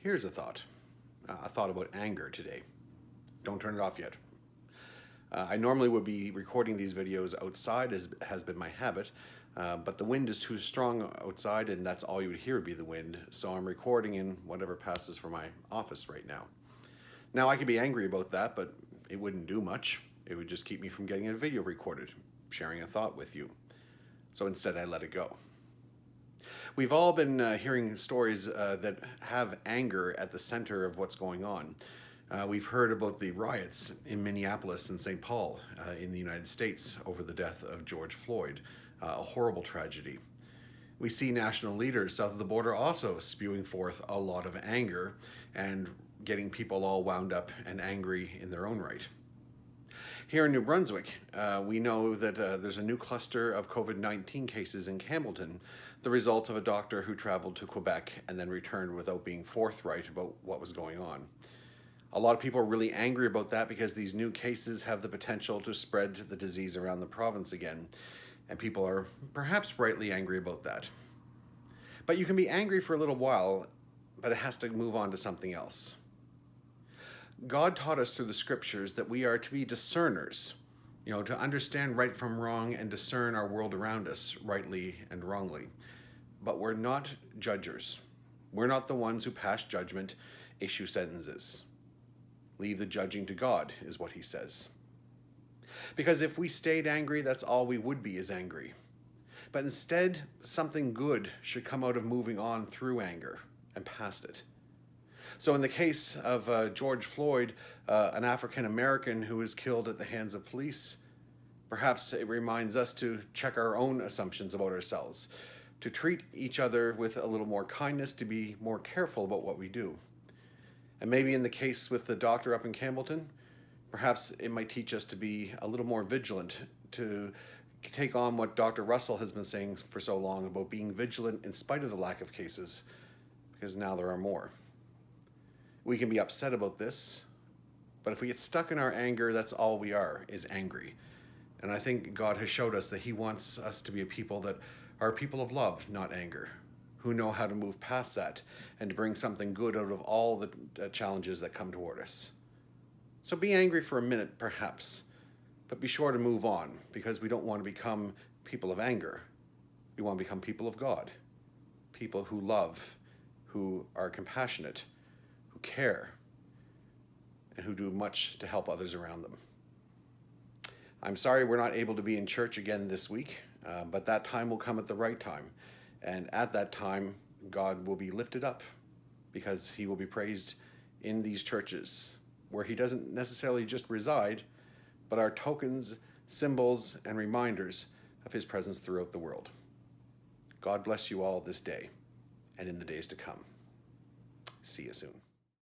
Here's a thought. A thought about anger today. Don't turn it off yet. I normally would be recording these videos outside, as has been my habit, but the wind is too strong outside and that's all you would hear would be the wind, so I'm recording in whatever passes for my office right now. Now I could be angry about that, but it wouldn't do much. It would just keep me from getting a video recorded, sharing a thought with you. So instead I let it go. We've all been hearing stories that have anger at the center of what's going on. We've heard about the riots in Minneapolis and St. Paul in the United States over the death of George Floyd, a horrible tragedy. We see national leaders south of the border also spewing forth a lot of anger and getting people all wound up and angry in their own right. Here in New Brunswick, we know that there's a new cluster of COVID-19 cases in Campbellton, the result of a doctor who traveled to Quebec and then returned without being forthright about what was going on. A lot of people are really angry about that because these new cases have the potential to spread the disease around the province again, and people are perhaps rightly angry about that. But you can be angry for a little while, but it has to move on to something else. God taught us through the scriptures that we are to be discerners, to understand right from wrong and discern our world around us rightly and wrongly. But we're not judgers. We're not the ones who pass judgment, issue sentences. Leave the judging to God, is what he says. Because if we stayed angry, that's all we would be, is angry. But instead, something good should come out of moving on through anger and past it. So in the case of George Floyd, an African-American who was killed at the hands of police, perhaps it reminds us to check our own assumptions about ourselves, to treat each other with a little more kindness, to be more careful about what we do. And maybe in the case with the doctor up in Campbellton, perhaps it might teach us to be a little more vigilant, to take on what Dr. Russell has been saying for so long about being vigilant in spite of the lack of cases, because now there are more. We can be upset about this, but if we get stuck in our anger, that's all we are, is angry. And I think God has showed us that he wants us to be a people that are people of love, not anger, who know how to move past that and to bring something good out of all the challenges that come toward us. So be angry for a minute, perhaps, but be sure to move on, because we don't want to become people of anger. We want to become people of God, people who love, who are compassionate, who care, and who do much to help others around them. I'm sorry we're not able to be in church again this week, but that time will come at the right time. And at that time, God will be lifted up because he will be praised in these churches where he doesn't necessarily just reside, but are tokens, symbols, and reminders of his presence throughout the world. God bless you all this day and in the days to come. See you soon.